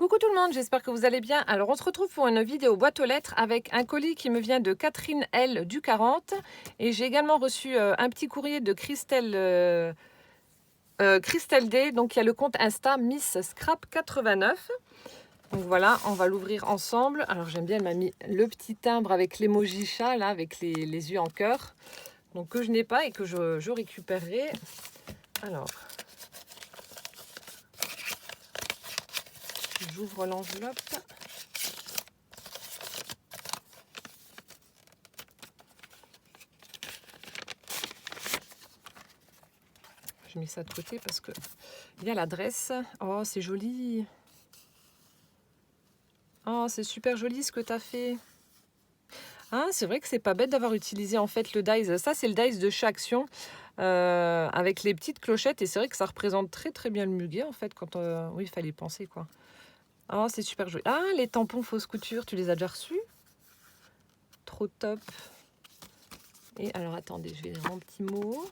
Coucou tout le monde, j'espère que vous allez bien. Alors on se retrouve pour une vidéo boîte aux lettres avec un colis qui me vient de Catherine L du 40 et j'ai également reçu un petit courrier de Christelle D. Donc il y a le compte Insta Miss Scrap 89. Donc voilà, on va l'ouvrir ensemble. Alors j'aime bien, elle m'a mis le petit timbre avec l'emoji chat là, avec les yeux en cœur. Donc que je n'ai pas et que je récupérerai. Alors, j'ouvre l'enveloppe. Je mets ça de côté parce que il y a l'adresse. Oh, c'est joli. Oh, c'est super joli ce que tu as fait. Ah, c'est vrai que c'est pas bête d'avoir utilisé en fait le dies. Ça, c'est le dies de chez Action avec les petites clochettes. Et c'est vrai que ça représente très très bien le muguet en fait. Quand oui, il fallait penser quoi. Oh, c'est super joli. Ah, les tampons fausse couture, tu les as déjà reçus? Trop top. Et alors, attendez, je vais lire mon petit mot.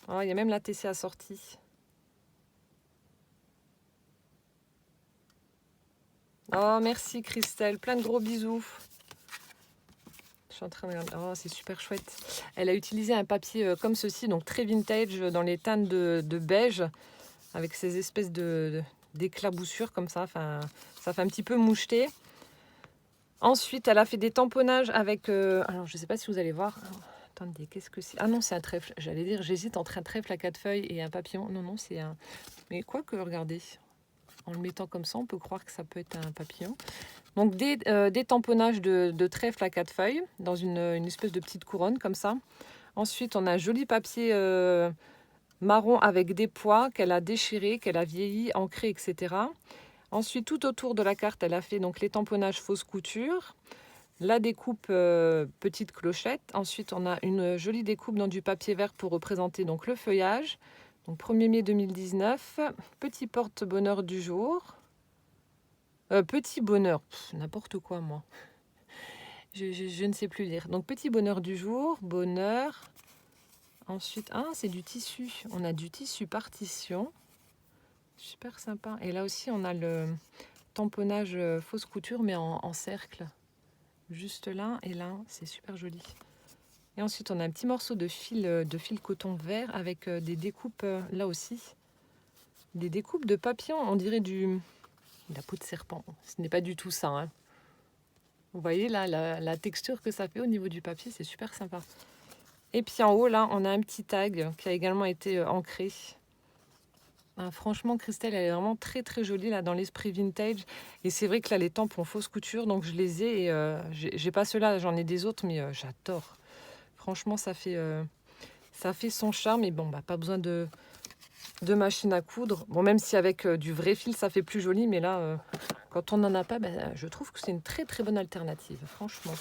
Oh, il y a même la TC assortie. Oh, merci Christelle. Plein de gros bisous. Je suis en train de regarder. Oh, c'est super chouette. Elle a utilisé un papier comme ceci, donc très vintage, dans les teintes de beige, avec ces espèces d'éclaboussures comme ça. Enfin, ça fait un petit peu moucheté. Ensuite, elle a fait des tamponnages avec... alors, je ne sais pas si vous allez voir. Oh, attendez, qu'est-ce que c'est? Ah non, c'est un trèfle. J'allais dire, j'hésite entre un trèfle à 4 feuilles et un papillon. Non, non, c'est un... Mais quoi que, regardez. En le mettant comme ça, on peut croire que ça peut être un papillon. Donc des tamponnages de trèfle à 4 feuilles dans une espèce de petite couronne comme ça. Ensuite, on a un joli papier marron avec des pois qu'elle a déchiré, qu'elle a vieilli, ancré, etc. Ensuite, tout autour de la carte, elle a fait donc les tamponnages fausse couture, la découpe petite clochette. Ensuite, on a une jolie découpe dans du papier vert pour représenter donc le feuillage. Donc 1er mai 2019, petit porte-bonheur du jour. Petit bonheur, n'importe quoi moi. Je ne sais plus lire. Donc petit bonheur du jour, bonheur. Ensuite, ah c'est du tissu. On a du tissu partition. Super sympa. Et là aussi on a le tamponnage fausse couture mais en cercle. Juste là et là, c'est super joli. Et ensuite on a un petit morceau de fil coton vert avec des découpes là aussi. Des découpes de papillons, on dirait de la peau de serpent. Ce n'est pas du tout ça, hein. Vous voyez là, la texture que ça fait au niveau du papier, c'est super sympa. Et puis en haut, là, on a un petit tag qui a également été ancré. Ah, franchement, Christelle, elle est vraiment très très jolie là dans l'esprit vintage. Et c'est vrai que là, les tampons fausse couture, donc je les ai. Et j'ai pas ceux-là, j'en ai des autres, mais j'adore. Franchement, ça fait son charme. Et bon, bah, pas besoin de machine à coudre. Bon, même si avec du vrai fil, ça fait plus joli, mais là, quand on n'en a pas, ben, je trouve que c'est une très très bonne alternative, franchement.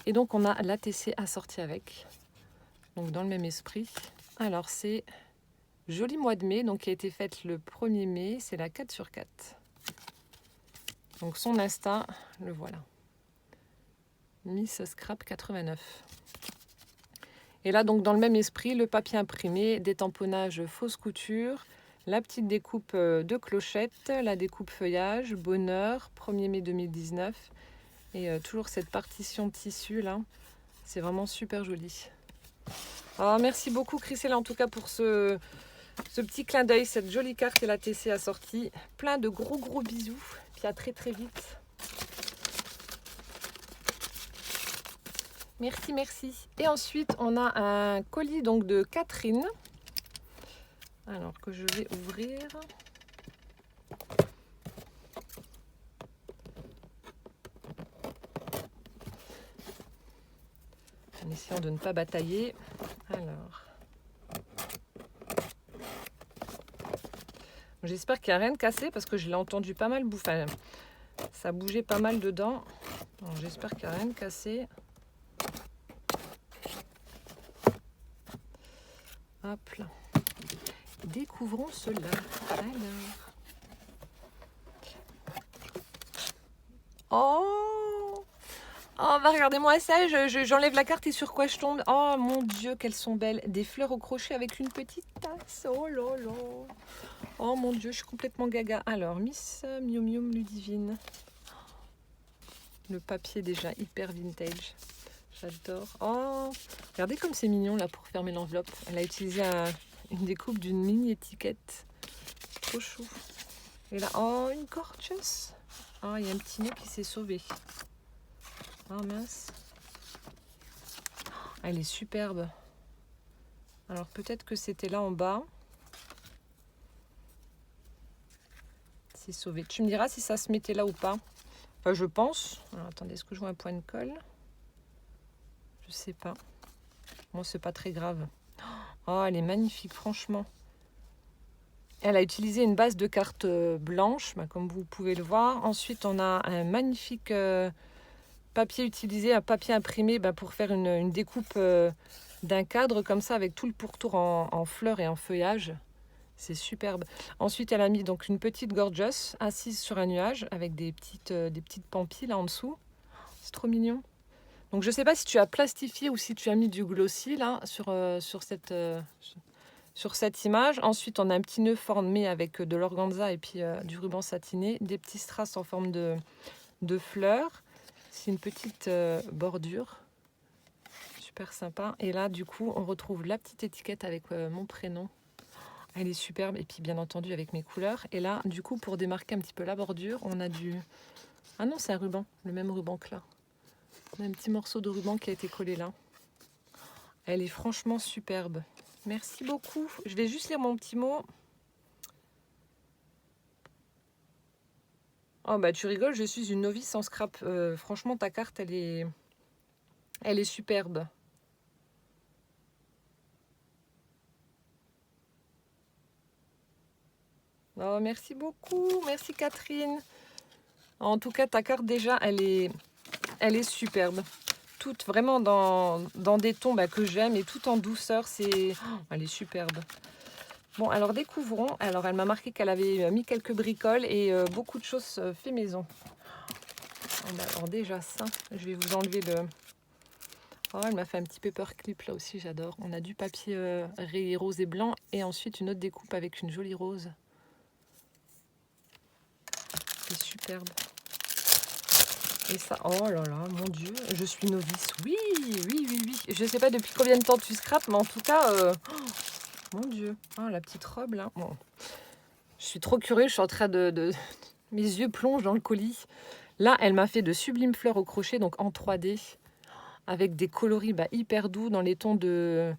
Et donc, on a l'ATC assorti avec, donc dans le même esprit. Alors, c'est Joli mois de mai, donc qui a été faite le 1er mai, c'est la 4/4. Donc, son Insta, le voilà. Miss Scrap 89. Et là, donc, dans le même esprit, le papier imprimé, des tamponnages fausse couture, la petite découpe de clochette, la découpe feuillage, bonheur, 1er mai 2019. Et toujours cette partition tissu là. C'est vraiment super joli. Alors, merci beaucoup Christelle en tout cas pour ce petit clin d'œil, cette jolie carte que la TC a sortie. Plein de gros bisous. Puis à très très vite. Merci, merci. Et ensuite, on a un colis donc de Catherine. Alors que je vais ouvrir. En essayant de ne pas batailler. Alors. J'espère qu'il n'y a rien de cassé parce que je l'ai entendu pas mal bouffer. Ça bougeait pas mal dedans. J'espère qu'il n'y a rien de cassé. Hop là. Découvrons cela. Alors. Oh! Oh, bah regardez-moi ça, j'enlève la carte et sur quoi je tombe? Oh mon Dieu, qu'elles sont belles. Des fleurs au crochet avec une petite tasse. Oh là là. Oh mon Dieu, je suis complètement gaga. Alors, Miss Miu Miu Ludivine. Le papier déjà hyper vintage. J'adore. Oh, regardez comme c'est mignon là pour fermer l'enveloppe. Elle a utilisé une découpe d'une mini étiquette. Trop chou. Et là, oh, une gorgeous. Oh, il y a un petit nœud qui s'est sauvé. Oh mince. Elle est superbe. Alors peut-être que c'était là en bas. C'est sauvé. Tu me diras si ça se mettait là ou pas. Enfin, je pense. Alors, attendez, est-ce que je vois un point de colle? Je sais pas. Bon, c'est pas très grave. Oh, elle est magnifique, franchement. Elle a utilisé une base de carte blanche, bah, comme vous pouvez le voir. Ensuite, on a un magnifique papier utilisé, un papier imprimé bah, pour faire une découpe d'un cadre comme ça, avec tout le pourtour en fleurs et en feuillage. C'est superbe. Ensuite, elle a mis donc une petite gorgeous assise sur un nuage avec des petites pampilles là en dessous. C'est trop mignon. Donc, je ne sais pas si tu as plastifié ou si tu as mis du glossy là sur cette image. Ensuite, on a un petit nœud formé avec de l'organza et puis du ruban satiné, des petits strass en forme de fleurs. C'est une petite bordure. Super sympa. Et là, du coup, on retrouve la petite étiquette avec mon prénom. Elle est superbe. Et puis, bien entendu, avec mes couleurs. Et là, du coup, pour démarquer un petit peu la bordure, on a du... Ah non, c'est un ruban. Le même ruban que là. On a un petit morceau de ruban qui a été collé là. Elle est franchement superbe. Merci beaucoup. Je vais juste lire mon petit mot. Oh bah tu rigoles, je suis une novice en scrap. Franchement, ta carte, elle est superbe. Oh, merci beaucoup. Merci Catherine. En tout cas, ta carte déjà, elle est superbe. Toute vraiment dans des tons bah, que j'aime et tout en douceur. Elle est superbe. Bon, alors découvrons. Alors, elle m'a marqué qu'elle avait mis quelques bricoles et beaucoup de choses fait maison. Oh, bah, alors déjà ça, je vais vous enlever le... Oh, elle m'a fait un petit paperclip là aussi, j'adore. On a du papier rayé rose et blanc et ensuite une autre découpe avec une jolie rose. C'est superbe. Et ça, oh là là, mon Dieu, je suis novice. Oui, oui, oui, oui. Je sais pas depuis combien de temps tu scrapes, mais en tout cas, mon Dieu. Oh, la petite robe là. Bon. Je suis trop curieuse, je suis en train Mes yeux plongent dans le colis. Là, elle m'a fait de sublimes fleurs au crochet, donc en 3D, avec des coloris bah, hyper doux dans les tons de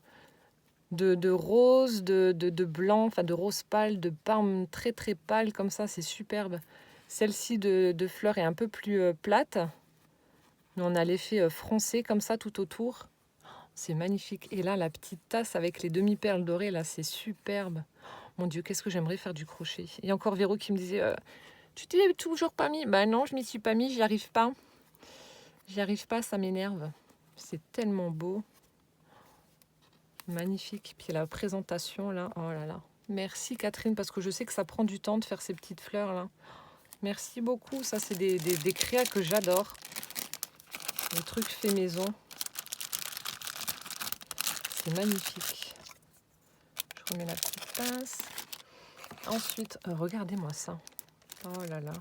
rose, de blanc, enfin de rose pâle, de parme très très pâle comme ça, c'est superbe. Celle-ci de fleurs est un peu plus plate, mais on a l'effet froncé comme ça tout autour. C'est magnifique. Et là, la petite tasse avec les demi-perles dorées, là, c'est superbe. Mon Dieu, qu'est-ce que j'aimerais faire du crochet. Il y a encore Véro qui me disait, tu t'y es toujours pas mis? Bah non, je m'y suis pas mis, j'y arrive pas. J'y arrive pas, ça m'énerve. C'est tellement beau. Magnifique. Puis la présentation là, oh là là. Merci Catherine, parce que je sais que ça prend du temps de faire ces petites fleurs là. Merci beaucoup. Ça, c'est des créas que j'adore. Des trucs faits maison. C'est magnifique. Je remets la petite pince. Ensuite, regardez-moi ça. Oh là là.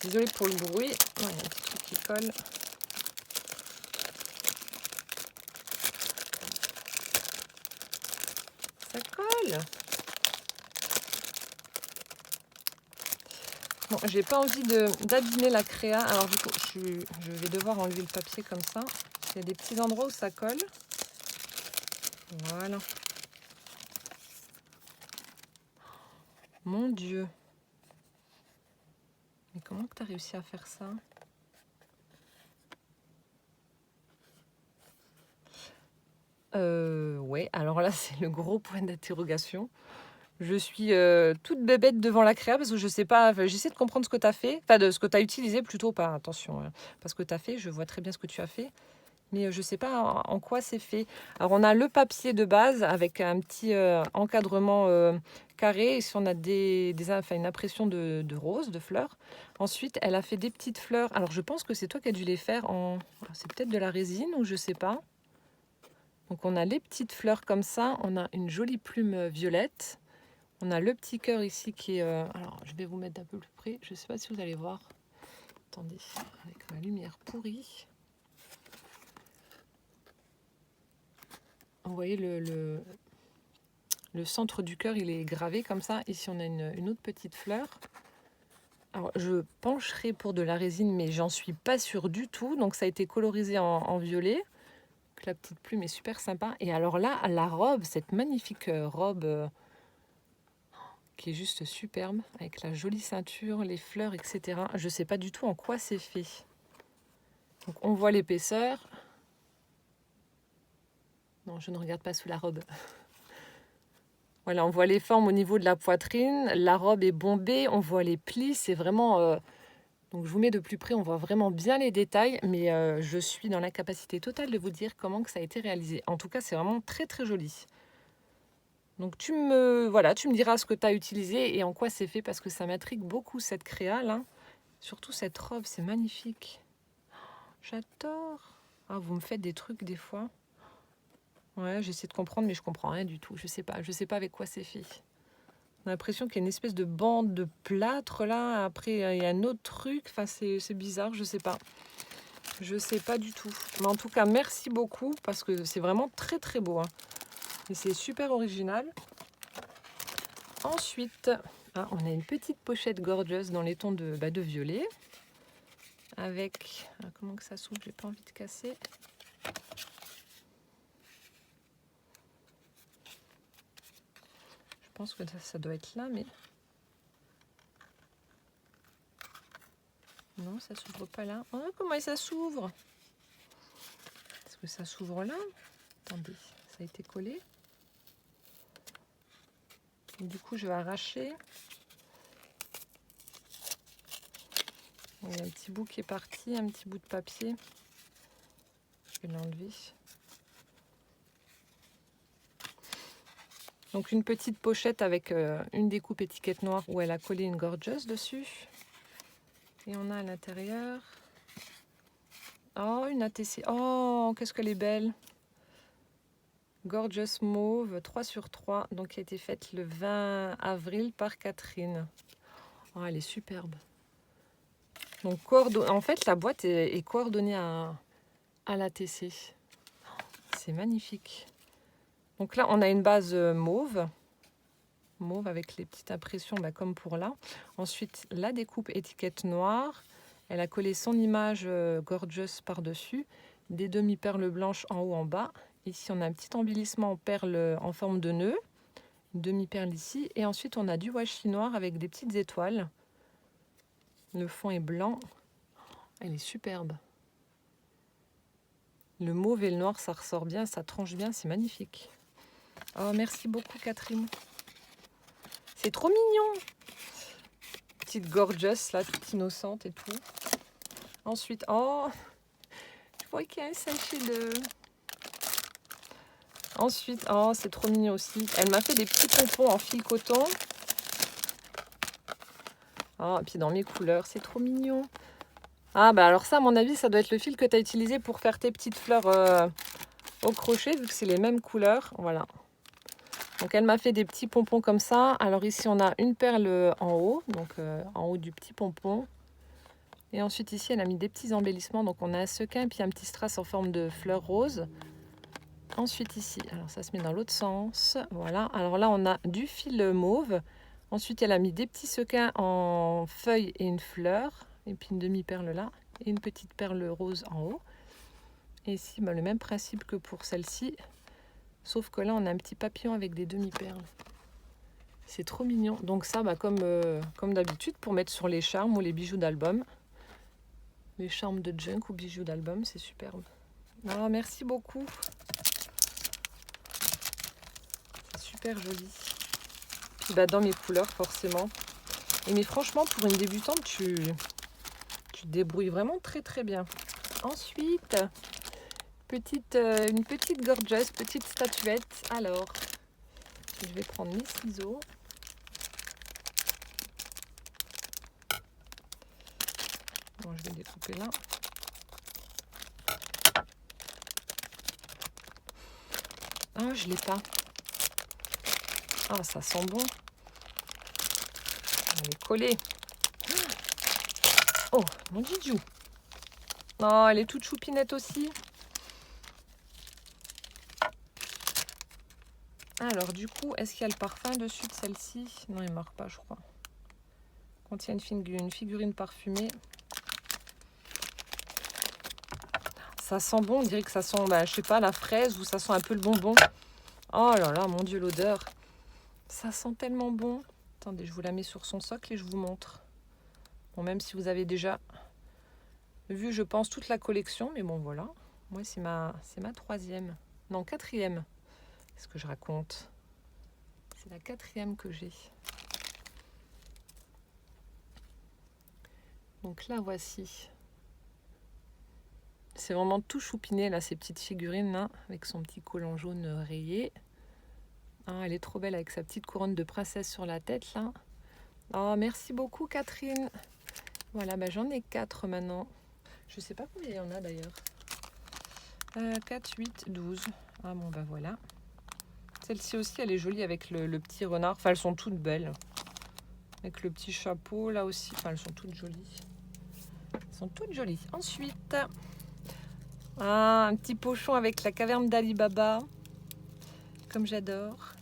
Désolée pour le bruit. Il y a un petit truc qui colle. Ça colle. Bon, j'ai pas envie d'abîmer la créa. Alors du coup, je vais devoir enlever le papier comme ça. Il y a des petits endroits où ça colle. Voilà. Mon Dieu. Mais comment que tu as réussi à faire ça? Ouais, alors là, c'est le gros point d'interrogation. Je suis toute bébête devant la créa parce que je sais pas, j'essaie de comprendre ce que tu as fait, enfin de ce que tu as utilisé plutôt, pas attention, parce que tu as fait, je vois très bien ce que tu as fait. mais je ne sais pas en quoi c'est fait. Alors, on a le papier de base avec un petit encadrement carré. Ici, on a enfin, une impression de rose, de fleurs. Ensuite, elle a fait des petites fleurs. Alors, je pense que c'est toi qui as dû les faire en... C'est peut-être de la résine ou je ne sais pas. Donc, on a les petites fleurs comme ça. On a une jolie plume violette. On a le petit cœur ici qui est... alors, je vais vous mettre un peu plus près. Je ne sais pas si vous allez voir. Attendez, avec ma lumière pourrie. Vous voyez le centre du cœur, il est gravé comme ça. Ici, on a une autre petite fleur. Alors, je pencherai pour de la résine, mais j'en suis pas sûre du tout. Donc, ça a été colorisé en violet. Donc, la petite plume est super sympa. Et alors là, la robe, cette magnifique robe qui est juste superbe, avec la jolie ceinture, les fleurs, etc. Je sais pas du tout en quoi c'est fait. Donc, on voit l'épaisseur. Non, je ne regarde pas sous la robe. Voilà, on voit les formes au niveau de la poitrine. La robe est bombée, on voit les plis. C'est vraiment... donc, je vous mets de plus près, on voit vraiment bien les détails. Mais je suis dans l'incapacité totale de vous dire comment que ça a été réalisé. En tout cas, c'est vraiment très, très joli. Donc, tu me diras ce que tu as utilisé et en quoi c'est fait. Parce que ça m'intrigue beaucoup, cette créa, là. Surtout cette robe, c'est magnifique. J'adore. Ah, vous me faites des trucs des fois. Ouais, j'essaie de comprendre, mais je comprends rien du tout. Je sais pas avec quoi c'est fait. On a l'impression qu'il y a une espèce de bande de plâtre là. Après, il y a un autre truc. Enfin, c'est bizarre, je sais pas. Je sais pas du tout. Mais en tout cas, merci beaucoup parce que c'est vraiment très très beau. Hein. Et c'est super original. Ensuite, on a une petite pochette gorgeous dans les tons de violet. Avec... comment que ça s'ouvre? J'ai pas envie de casser. Je pense que ça doit être là, mais... Non, ça s'ouvre pas là. Oh, comment ça s'ouvre? Est-ce que ça s'ouvre là? Attendez, ça a été collé. Et du coup, je vais arracher. Il y a un petit bout qui est parti, un petit bout de papier. Je vais l'enlever. Donc une petite pochette avec une découpe étiquette noire où elle a collé une gorgeous dessus. Et on a à l'intérieur... Oh, une ATC. Oh, qu'est-ce qu'elle est belle. Gorgeous mauve, 3 sur 3. Donc qui a été faite le 20 avril par Catherine. Oh, elle est superbe. Donc en fait, la boîte est coordonnée à l'ATC. C'est magnifique. Donc là, on a une base mauve. Mauve avec les petites impressions comme pour là. Ensuite, la découpe étiquette noire. Elle a collé son image gorgeous par-dessus. Des demi-perles blanches en haut, en bas. Ici, on a un petit embellissement en perles en forme de nœud. Une demi-perle ici. Et ensuite, on a du washi noir avec des petites étoiles. Le fond est blanc. Elle est superbe. Le mauve et le noir, ça ressort bien, ça tranche bien. C'est magnifique. Oh, merci beaucoup, Catherine. C'est trop mignon. Petite gorgeous, là, toute innocente et tout. Ensuite, oh, je vois qu'il y a un sachet de... Ensuite, oh, c'est trop mignon aussi. Elle m'a fait des petits pompons en fil coton. Oh, et puis dans mes couleurs, c'est trop mignon. Ah, bah alors ça, à mon avis, ça doit être le fil que tu as utilisé pour faire tes petites fleurs au crochet, vu que c'est les mêmes couleurs. Voilà. Donc, elle m'a fait des petits pompons comme ça. Alors ici, on a une perle en haut, donc en haut du petit pompon. Et ensuite, ici, elle a mis des petits embellissements. Donc, on a un sequin et puis un petit strass en forme de fleur rose. Ensuite, ici, alors ça se met dans l'autre sens. Voilà. Alors là, on a du fil mauve. Ensuite, elle a mis des petits sequins en feuilles et une fleur. Et puis une demi-perle là. Et une petite perle rose en haut. Et ici, le même principe que pour celle-ci. Sauf que là, on a un petit papillon avec des demi-perles. C'est trop mignon. Donc ça, comme d'habitude, pour mettre sur les charmes ou les bijoux d'album. Les charmes de junk ou bijoux d'album, c'est superbe. Oh, merci beaucoup. C'est super joli. Puis dans mes couleurs, forcément. Mais franchement, pour une débutante, tu te débrouilles vraiment très très bien. Ensuite, une petite gorgeous, petite statuette. Alors, je vais prendre mes ciseaux. Bon, je vais découper là. Ah, je l'ai pas. Ah, ça sent bon. Elle est collée. Oh, mon Jiju. Oh, elle est toute choupinette aussi. Alors, du coup, est-ce qu'il y a le parfum dessus de celle-ci? Non, il ne marque pas, je crois. Contient une figurine parfumée. Ça sent bon, on dirait que ça sent, je sais pas, la fraise ou ça sent un peu le bonbon. Oh là là, mon Dieu, l'odeur. Ça sent tellement bon. Attendez, je vous la mets sur son socle et je vous montre. Bon, même si vous avez déjà vu, je pense, toute la collection. Mais bon, voilà. Moi, c'est ma 3e. Non, 4e. Qu'est-ce que je raconte? C'est la 4e que j'ai. Donc là, voici. C'est vraiment tout choupiné, là, ces petites figurines, là, avec son petit collant jaune rayé. Ah, elle est trop belle avec sa petite couronne de princesse sur la tête, là. Oh, merci beaucoup, Catherine. Voilà, j'en ai 4 maintenant. Je sais pas combien il y en a, d'ailleurs. 4, 8, 12. Ah bon, voilà. Celle-ci aussi, elle est jolie avec le petit renard. Enfin, elles sont toutes belles. Avec le petit chapeau, là aussi. Enfin, elles sont toutes jolies. Elles sont toutes jolies. Ensuite, un petit pochon avec la caverne d'Ali Baba. Comme j'adore.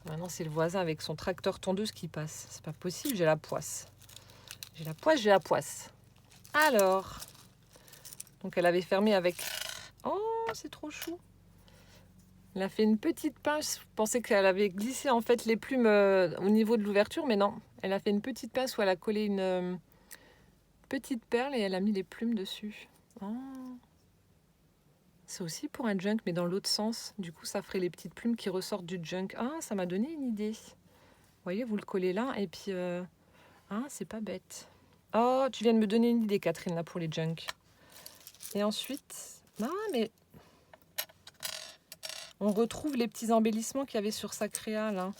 Maintenant, c'est le voisin avec son tracteur tondeuse qui passe. C'est pas possible, j'ai la poisse. J'ai la poisse. Alors, donc elle avait fermé avec... Oh, c'est trop chou. Elle a fait une petite pince. Je pensais qu'elle avait glissé en fait les plumes au niveau de l'ouverture, mais non. Elle a fait une petite pince où elle a collé une petite perle et elle a mis les plumes dessus. Oh. C'est aussi pour un junk, mais dans l'autre sens. Du coup, ça ferait les petites plumes qui ressortent du junk. Ah, ça m'a donné une idée. Vous voyez, vous le collez là et puis... Ah, c'est pas bête. Oh, tu viens de me donner une idée, Catherine, là, pour les junk. Et ensuite... Ah, mais... On retrouve les petits embellissements qu'il y avait sur sa créa, là.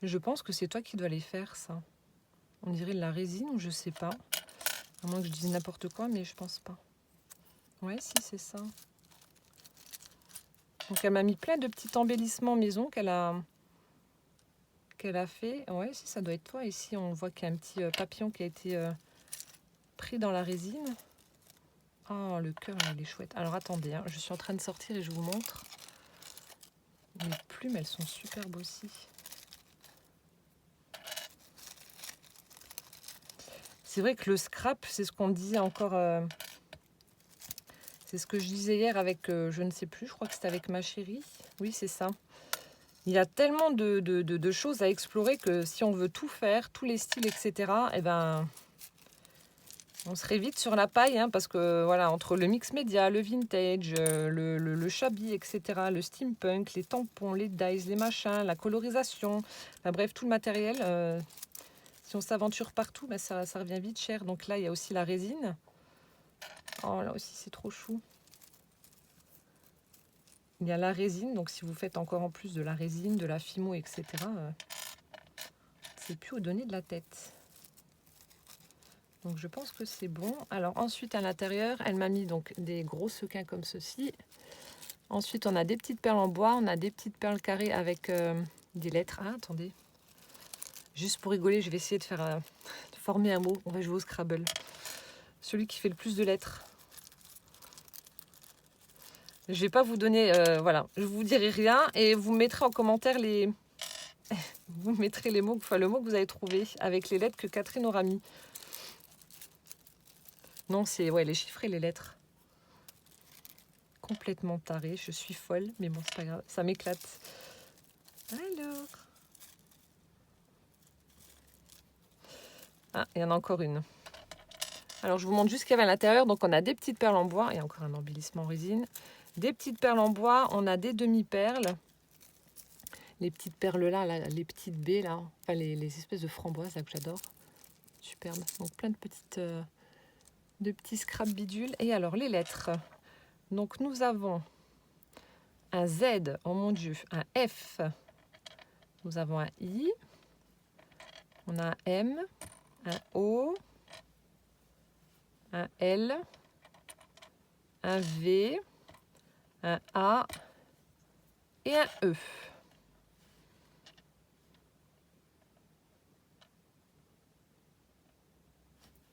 Je pense que c'est toi qui dois les faire, ça. On dirait de la résine ou je sais pas. À moins que je dise n'importe quoi, mais je pense pas. Ouais, si, c'est ça. Donc, elle m'a mis plein de petits embellissements maison qu'elle a fait. Ouais, si, ça doit être toi. Ici, on voit qu'il y a un petit papillon qui a été pris dans la résine. Oh, le cœur, il est chouette. Alors, attendez, hein, je suis en train de sortir et je vous montre. Les plumes, elles sont superbes aussi. C'est vrai que le scrap, c'est ce qu'on disait encore... c'est ce que je disais hier avec, je ne sais plus, je crois que c'était avec ma chérie. Oui, c'est ça. Il y a tellement de choses à explorer que si on veut tout faire, tous les styles, etc., eh ben, on serait vite sur la paille, hein, parce que voilà, entre le mix média, le vintage, le shabby, etc., le steampunk, les tampons, les dyes, les machins, la colorisation, enfin, bref, tout le matériel, si on s'aventure partout, ben, ça revient vite cher. Donc là, il y a aussi la résine. Oh, là aussi, c'est trop chou. Il y a la résine, donc si vous faites encore en plus de la résine, de la fimo, etc., c'est plus au donner de la tête. Donc je pense que c'est bon. Alors ensuite, à l'intérieur, elle m'a mis donc des gros sequins comme ceci. Ensuite, on a des petites perles en bois, on a des petites perles carrées avec des lettres. Ah, attendez. Juste pour rigoler, je vais essayer de faire de former un mot. On va jouer au Scrabble. Celui qui fait le plus de lettres. Je vais pas vous donner... voilà, je vous dirai rien et vous mettrez en commentaire les... vous mettrez les mots, enfin le mot que vous avez trouvé avec les lettres que Catherine aura mis. Non, c'est ouais, les chiffres et les lettres. Complètement tarée, je suis folle, mais bon, c'est pas grave, ça m'éclate. Alors... Ah, il y en a encore une. Alors, je vous montre juste ce qu'il y avait à l'intérieur. Donc, on a des petites perles en bois et encore un embellissement en résine. Des petites perles en bois, on a des demi-perles. Les petites perles là, les petites baies là, enfin les espèces de framboises là que j'adore. superbe. Donc plein de petits scrap bidules. Et alors les lettres. Donc nous avons un Z, oh mon Dieu, un F. Nous avons un I. On a un M, un O, un L, un V, un A et un E.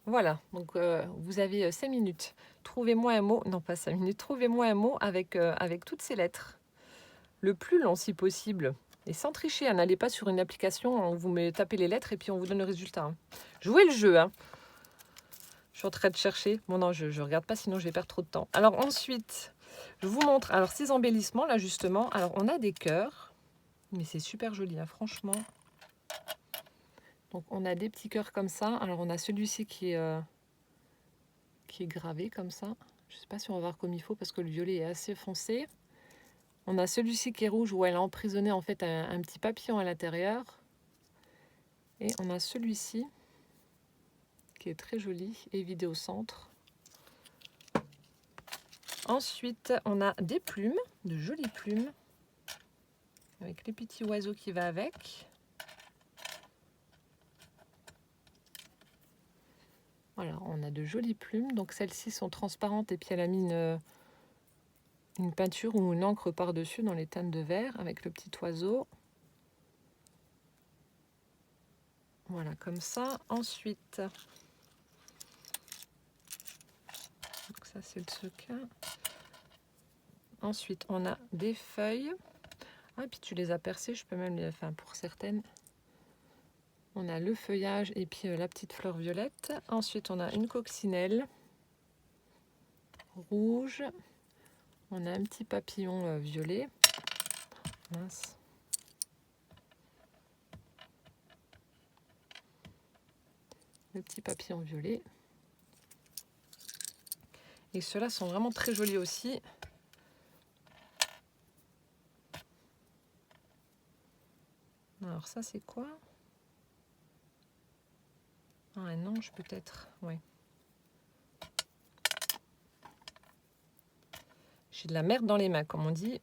Voilà, donc vous avez 5 minutes. Trouvez-moi un mot, non pas 5 minutes, trouvez-moi un mot avec toutes ces lettres. Le plus long si possible. Et sans tricher, hein, n'allez pas sur une application où vous me tapez les lettres et puis on vous donne le résultat. Hein. Jouez le jeu. Hein. Je suis en train de chercher. Bon non, je ne regarde pas, sinon je vais perdre trop de temps. Alors ensuite, je vous montre alors ces embellissements là justement. Alors on a des cœurs, mais c'est super joli, hein, franchement. Donc on a des petits cœurs comme ça. Alors on a celui-ci qui est gravé comme ça. Je ne sais pas si on va voir comme il faut parce que le violet est assez foncé. On a celui-ci qui est rouge où elle a emprisonné en fait un petit papillon à l'intérieur. Et on a celui-ci qui est très joli et vidé au centre. Ensuite, on a des plumes, de jolies plumes, avec les petits oiseaux qui va avec. Voilà, on a de jolies plumes. Donc celles-ci sont transparentes et puis elle a mis une peinture ou une encre par-dessus dans les teintes de vert avec le petit oiseau. Voilà, comme ça. Ensuite, donc ça c'est le sequin. Ensuite, on a des feuilles. Ah, puis tu les as percées, je peux même les... Enfin, pour certaines. On a le feuillage et puis la petite fleur violette. Ensuite, on a une coccinelle rouge. On a un petit papillon violet. Mince. Le petit papillon violet. Et ceux-là sont vraiment très jolis aussi. Alors ça, c'est quoi? Ah, un ange peut-être, ouais. J'ai de la merde dans les mains, comme on dit.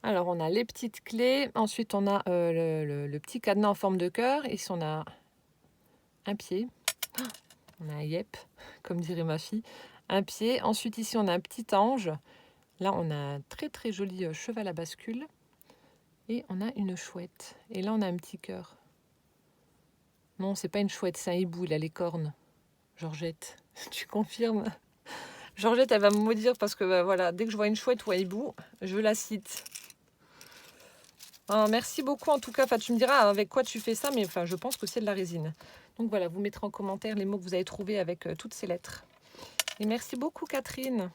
Alors, on a les petites clés. Ensuite, on a le petit cadenas en forme de cœur. Ici, on a un pied. On a un yep, comme dirait ma fille. Un pied. Ensuite, ici, on a un petit ange. Là, on a un très, très joli cheval à bascule. Et on a une chouette. Et là, on a un petit cœur. Non, c'est pas une chouette, c'est un hibou. Il a les cornes. Georgette, tu confirmes? Georgette, elle va me maudire parce que voilà, dès que je vois une chouette ou un hibou, je la cite. Alors, merci beaucoup en tout cas. Enfin, tu me diras avec quoi tu fais ça, mais enfin, je pense que c'est de la résine. Donc voilà, vous mettrez en commentaire les mots que vous avez trouvés avec toutes ces lettres. Et merci beaucoup, Catherine.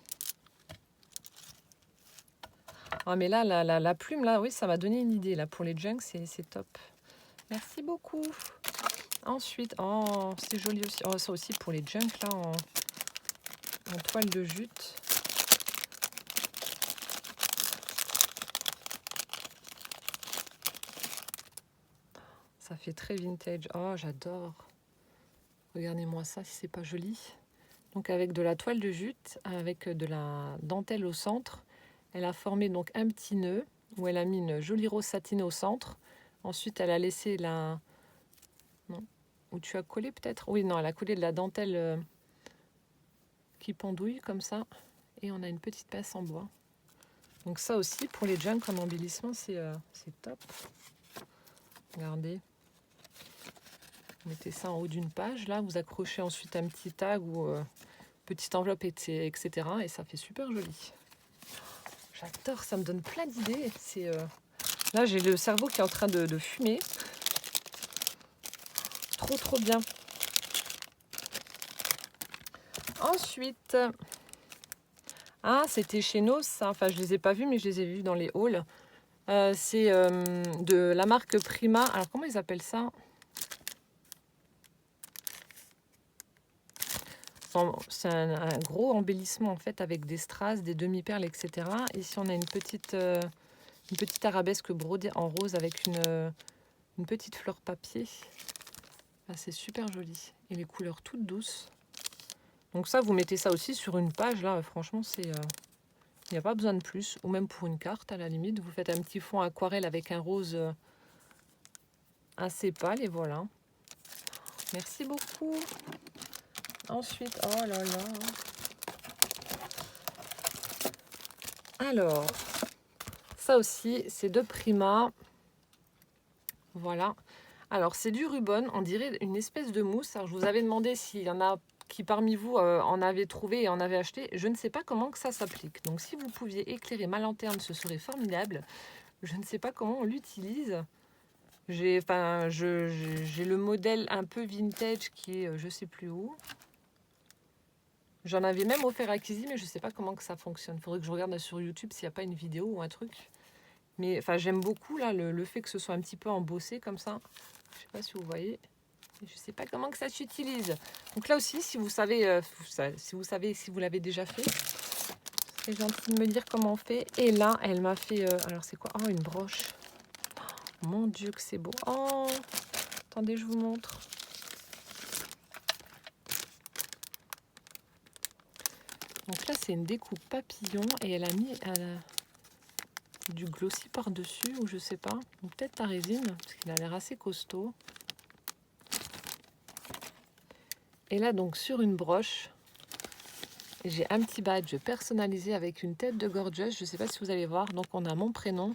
Ah, mais là, la plume, là, oui, ça m'a donné une idée. Là, pour les junks, c'est top. Merci beaucoup. Ensuite, oh, c'est joli aussi. Oh, ça aussi pour les junks, là, en toile de jute. Ça fait très vintage. Oh, j'adore. Regardez-moi ça, si c'est pas joli. Donc avec de la toile de jute, avec de la dentelle au centre. Elle a formé donc un petit nœud où elle a mis une jolie rose satinée au centre. Ensuite, elle a laissé la... Non. Où tu as collé peut-être? Oui, non, elle a collé de la dentelle qui pendouille comme ça. Et on a une petite pince en bois. Donc ça aussi, pour les junks en embellissement, c'est top. Regardez. Vous mettez ça en haut d'une page. Là, vous accrochez ensuite un petit tag ou petite enveloppe, etc. Et ça fait super joli. J'adore, ça me donne plein d'idées. Là, j'ai le cerveau qui est en train de fumer. Trop, trop bien. Ensuite, ah, c'était chez Nos, ça. Enfin, je les ai pas vus, mais je les ai vus dans les hauls. C'est de la marque Prima. Alors, comment ils appellent ça? C'est un gros embellissement, en fait, avec des strass, des demi-perles, etc. Ici, on a une petite arabesque brodée en rose avec une petite fleur papier. Ah, c'est super joli. Et les couleurs toutes douces. Donc ça, vous mettez ça aussi sur une page. Là, franchement, c'est... il n'y a pas besoin de plus. Ou même pour une carte, à la limite. Vous faites un petit fond aquarelle avec un rose assez pâle. Et voilà. Merci beaucoup. Ensuite, oh là là. Alors, ça aussi, c'est de Prima. Voilà. Alors, c'est du Rubon, on dirait une espèce de mousse. Alors, je vous avais demandé s'il y en a qui parmi vous en avaient trouvé et en avaient acheté. Je ne sais pas comment que ça s'applique. Donc, si vous pouviez éclairer ma lanterne, ce serait formidable. Je ne sais pas comment on l'utilise. J'ai le modèle un peu vintage qui est je ne sais plus où. J'en avais même offert à Kizzy, mais je ne sais pas comment que ça fonctionne. Il faudrait que je regarde sur YouTube s'il n'y a pas une vidéo ou un truc. Mais enfin, j'aime beaucoup là le fait que ce soit un petit peu embossé comme ça. Je ne sais pas si vous voyez. Je ne sais pas comment que ça s'utilise. Donc là aussi, si vous savez, si vous l'avez déjà fait, c'est gentil de me dire comment on fait. Et là, elle m'a fait... alors c'est quoi? Oh, une broche. Oh, mon Dieu que c'est beau. Oh, attendez, je vous montre. Donc là, c'est une découpe papillon et elle a mis du glossy par-dessus ou je sais pas. Ou peut-être ta résine, parce qu'il a l'air assez costaud. Et là, donc, sur une broche, j'ai un petit badge personnalisé avec une tête de gorgeous. Je ne sais pas si vous allez voir. Donc, on a mon prénom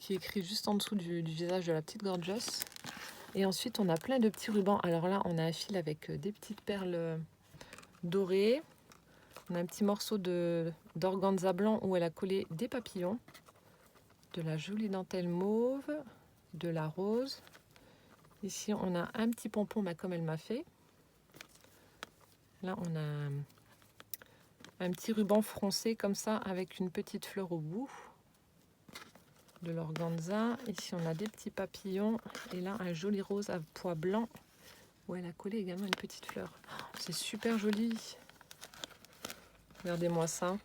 qui est écrit juste en dessous du visage de la petite gorgeous. Et ensuite, on a plein de petits rubans. Alors là, on a un fil avec des petites perles dorées. On a un petit morceau d'organza blanc où elle a collé des papillons. De la jolie dentelle mauve. De la rose. Ici, on a un petit pompon comme elle m'a fait. Là, on a un petit ruban froncé comme ça avec une petite fleur au bout. De l'organza. Ici, on a des petits papillons. Et là, un joli rose à pois blanc où elle a collé également une petite fleur. Oh, c'est super joli. Regardez-moi ça.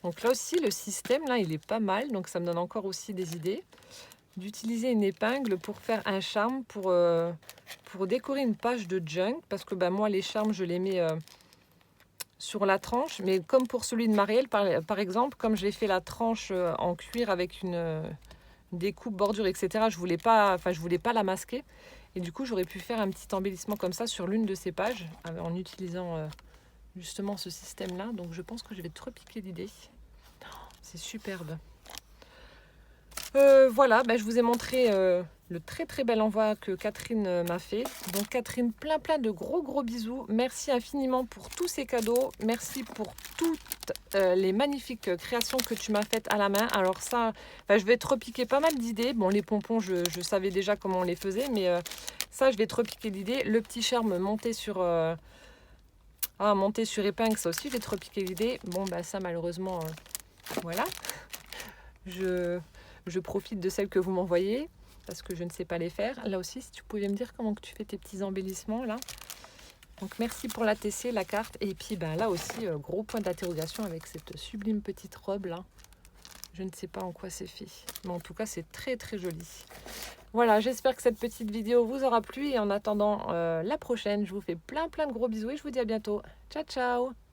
Donc là aussi, le système, là, il est pas mal. Donc ça me donne encore aussi des idées. D'utiliser une épingle pour faire un charme, pour décorer une page de junk. Parce que moi, les charmes, je les mets sur la tranche. Mais comme pour celui de Marielle, par exemple, comme j'ai fait la tranche en cuir avec une découpe, bordure, etc., je voulais pas la masquer. Et du coup, j'aurais pu faire un petit embellissement comme ça sur l'une de ces pages en utilisant justement ce système-là. Donc, je pense que je vais te repiquer l'idée. C'est superbe. Voilà, je vous ai montré le très très bel envoi que Catherine m'a fait. Donc Catherine, plein de gros bisous. Merci infiniment pour tous ces cadeaux. Merci pour toutes les magnifiques créations que tu m'as faites à la main. Alors ça, je vais te repiquer pas mal d'idées. Bon, les pompons, je savais déjà comment on les faisait, mais ça, je vais te repiquer l'idée. Le petit charme monté sur épingle, ça aussi, je vais te repiquer l'idée. Bon, ça malheureusement, voilà. Je profite de celles que vous m'envoyez parce que je ne sais pas les faire. Là aussi, si tu pouvais me dire comment que tu fais tes petits embellissements là. Donc merci pour la TC, la carte. Et puis là aussi, gros point d'interrogation avec cette sublime petite robe là. Je ne sais pas en quoi c'est fait. Mais en tout cas, c'est très très joli. Voilà, j'espère que cette petite vidéo vous aura plu. Et en attendant la prochaine, je vous fais plein de gros bisous et je vous dis à bientôt. Ciao, ciao!